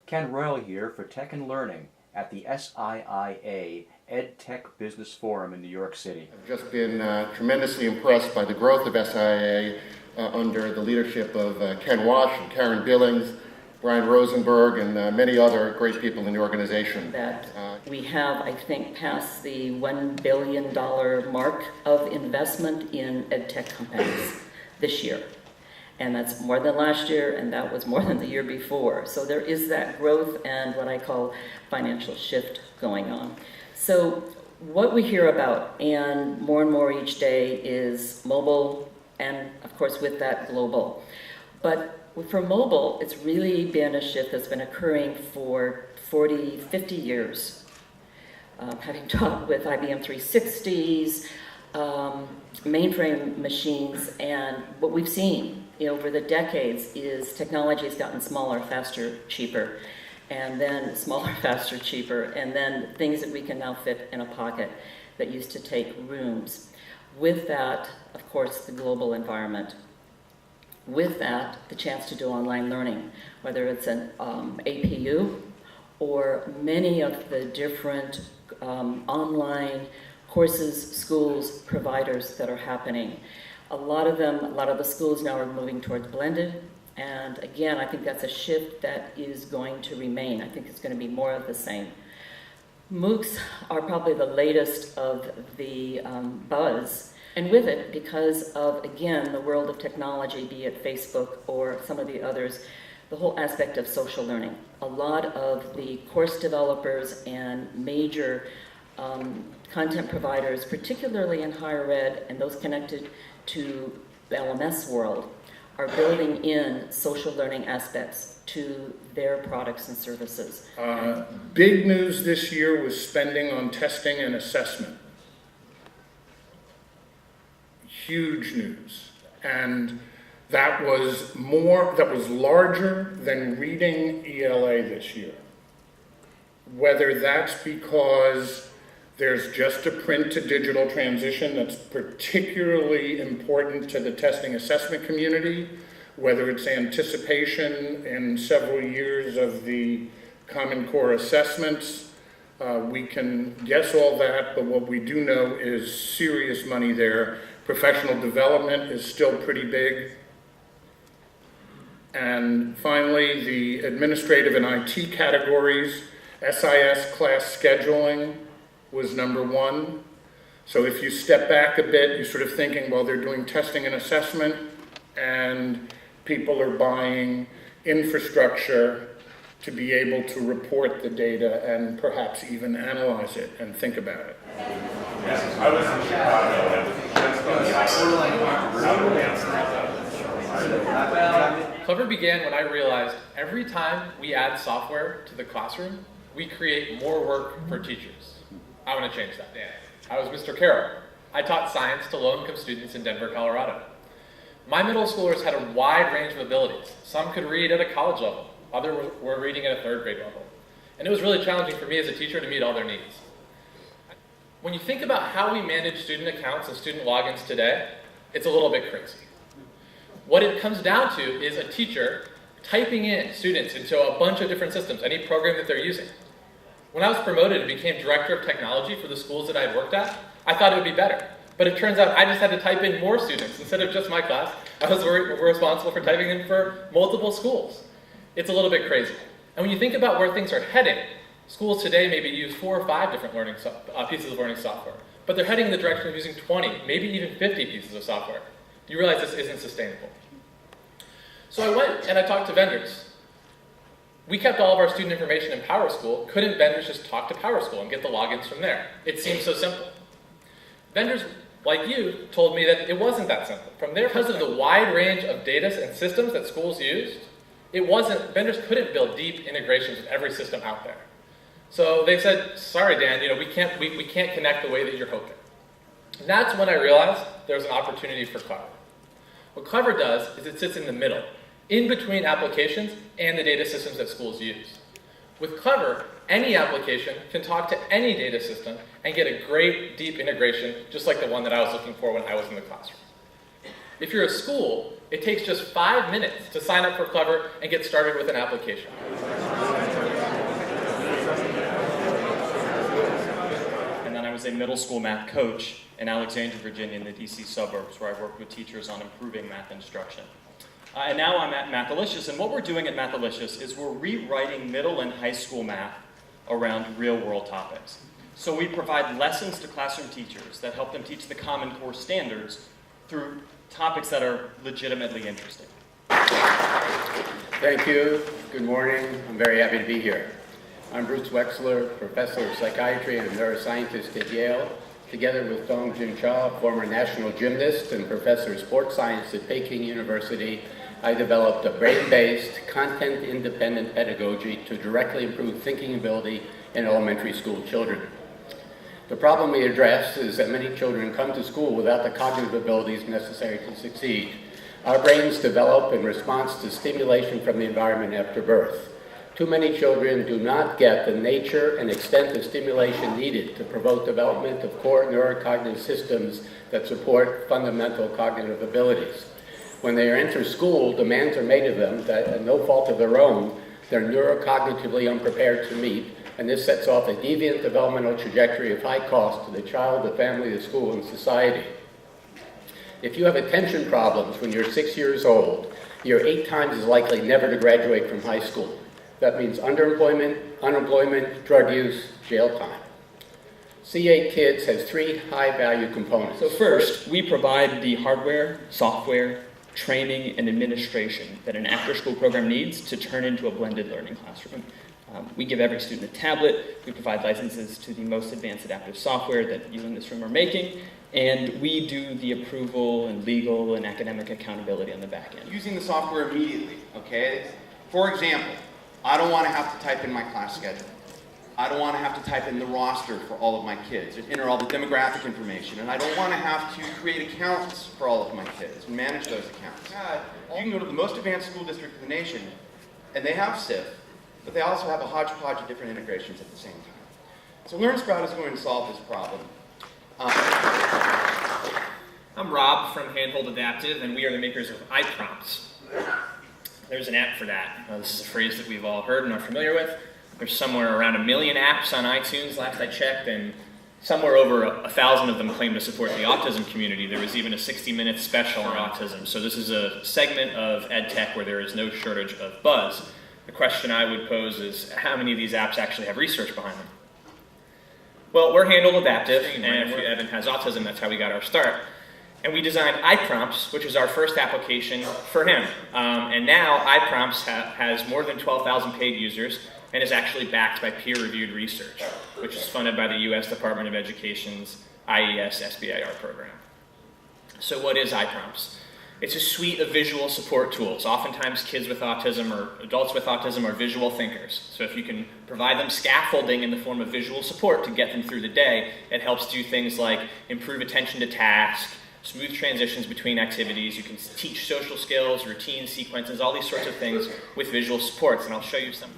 Ken Royal here for Tech and Learning at the SIIA EdTech Business Forum in New York City. I've just been tremendously impressed by the growth of SIIA under the leadership of Ken Wash and Karen Billings, Brian Rosenberg, and many other great people in the organization. We have, I think, passed the $1 billion mark of investment in EdTech companies this year. And that's more than last year, and that was more than the year before. So there is that growth and what I call financial shift going on. So what we hear about, and more each day, is mobile, and of course with that global. But for mobile, it's really been a shift that's been occurring for 40, 50 years. Having taught with IBM 360s, mainframe machines, and what we've seen over the decades is technology has gotten smaller, faster, cheaper, and then smaller, faster, cheaper, and then things that we can now fit in a pocket that used to take rooms. With that, of course, the global environment. With that, the chance to do online learning, whether it's an APU or many of the different online courses, schools, providers that are happening. A lot of the schools now are moving towards blended, and again, I think that's a shift that is going to remain. I think it's going to be more of the same. MOOCs are probably the latest of the buzz, and with it, because of, again, the world of technology, be it Facebook or some of the others, the whole aspect of social learning. A lot of the course developers and major content providers, particularly in higher ed and those connected to the LMS world, are building in social learning aspects to their products and services. Big news this year was spending on testing and assessment. Huge news. And that was larger than reading ELA this year. Whether that's because there's just a print to digital transition that's particularly important to the testing assessment community, whether it's anticipation in several years of the Common Core assessments. We can guess all that, but what we do know is serious money there. Professional development is still pretty big. And finally, the administrative and IT categories, SIS class scheduling was number one. So if you step back a bit, you're sort of thinking, well, they're doing testing and assessment, and people are buying infrastructure to be able to report the data and perhaps even analyze it and think about it. Yes, I was in Chicago. Clever began when I realized every time we add software to the classroom, we create more work for teachers. I want to change that. I was Mr. Carroll. I taught science to low-income students in Denver, Colorado. My middle schoolers had a wide range of abilities. Some could read at a college level. Others were reading at a third grade level. And it was really challenging for me as a teacher to meet all their needs. When you think about how we manage student accounts and student logins today, it's a little bit crazy. What it comes down to is a teacher typing in students into a bunch of different systems, any program that they're using. When I was promoted and became director of technology for the schools that I had worked at, I thought it would be better. But it turns out I just had to type in more students. Instead of just my class, I was responsible for typing in for multiple schools. It's a little bit crazy. And when you think about where things are heading, schools today maybe use 4 or 5 different pieces of learning software. But they're heading in the direction of using 20, maybe even 50 pieces of software. You realize this isn't sustainable. So I went and I talked to vendors. We kept all of our student information in PowerSchool. Couldn't vendors just talk to PowerSchool and get the logins from there? It seems so simple. Vendors like you told me that it wasn't that simple. From there, because of the wide range of data and systems that schools used, vendors couldn't build deep integrations with every system out there. So they said, sorry, Dan, we can't connect the way that you're hoping. And that's when I realized there was an opportunity for Clever. What Clever does is it sits in the middle, in between applications and the data systems that schools use. With Clever, any application can talk to any data system and get a great deep integration, just like the one that I was looking for when I was in the classroom. If you're a school, it takes just 5 minutes to sign up for Clever and get started with an application. was a middle school math coach in Alexandria, Virginia, in the DC suburbs, where I worked with teachers on improving math instruction. And now I'm at Mathalicious, and what we're doing at Mathalicious is we're rewriting middle and high school math around real-world topics. So we provide lessons to classroom teachers that help them teach the Common Core standards through topics that are legitimately interesting. Thank you. Good morning. I'm very happy to be here. I'm Bruce Wexler, Professor of Psychiatry and Neuroscientist at Yale. Together with Dong Jun Cha, former national gymnast and Professor of Sports Science at Peking University, I developed a brain-based, content-independent pedagogy to directly improve thinking ability in elementary school children. The problem we address is that many children come to school without the cognitive abilities necessary to succeed. Our brains develop in response to stimulation from the environment after birth. Too many children do not get the nature and extent of stimulation needed to promote development of core neurocognitive systems that support fundamental cognitive abilities. When they enter school, demands are made of them that, at no fault of their own, they're neurocognitively unprepared to meet, and this sets off a deviant developmental trajectory of high cost to the child, the family, the school, and society. If you have attention problems when you're 6 years old, you're 8 times as likely never to graduate from high school. That means underemployment, unemployment, drug use, jail time. SIIA Kids has 3 high-value components. So first, we provide the hardware, software, training, and administration that an after-school program needs to turn into a blended learning classroom. We give every student a tablet, we provide licenses to the most advanced adaptive software that you in this room are making, and we do the approval and legal and academic accountability on the back end. Using the software immediately, okay? For example, I don't want to have to type in my class schedule. I don't want to have to type in the roster for all of my kids and enter all the demographic information. And I don't want to have to create accounts for all of my kids and manage those accounts. You can go to the most advanced school district in the nation, and they have SIF, but they also have a hodgepodge of different integrations at the same time. So LearnSprout is going to solve this problem. I'm Rob from Handhold Adaptive, and we are the makers of iPrompts. There's an app for that. This is a phrase that we've all heard and are familiar with. There's somewhere around 1 million apps on iTunes, last I checked, and somewhere over 1,000 of them claim to support the autism community. There was even a 60-minute special on autism. So this is a segment of ed tech where there is no shortage of buzz. The question I would pose is, how many of these apps actually have research behind them? Well, we're Handhold Adaptive, and if Evan has autism, that's how we got our start. And we designed iPrompts, which is our first application for him. And now iPrompts has more than 12,000 paid users and is actually backed by peer-reviewed research, which is funded by the U.S. Department of Education's IES SBIR program. So what is iPrompts? It's a suite of visual support tools. Oftentimes kids with autism or adults with autism are visual thinkers. So if you can provide them scaffolding in the form of visual support to get them through the day, it helps do things like improve attention to task, smooth transitions between activities. You can teach social skills, routines, sequences, all these sorts of things with visual supports, and I'll show you some.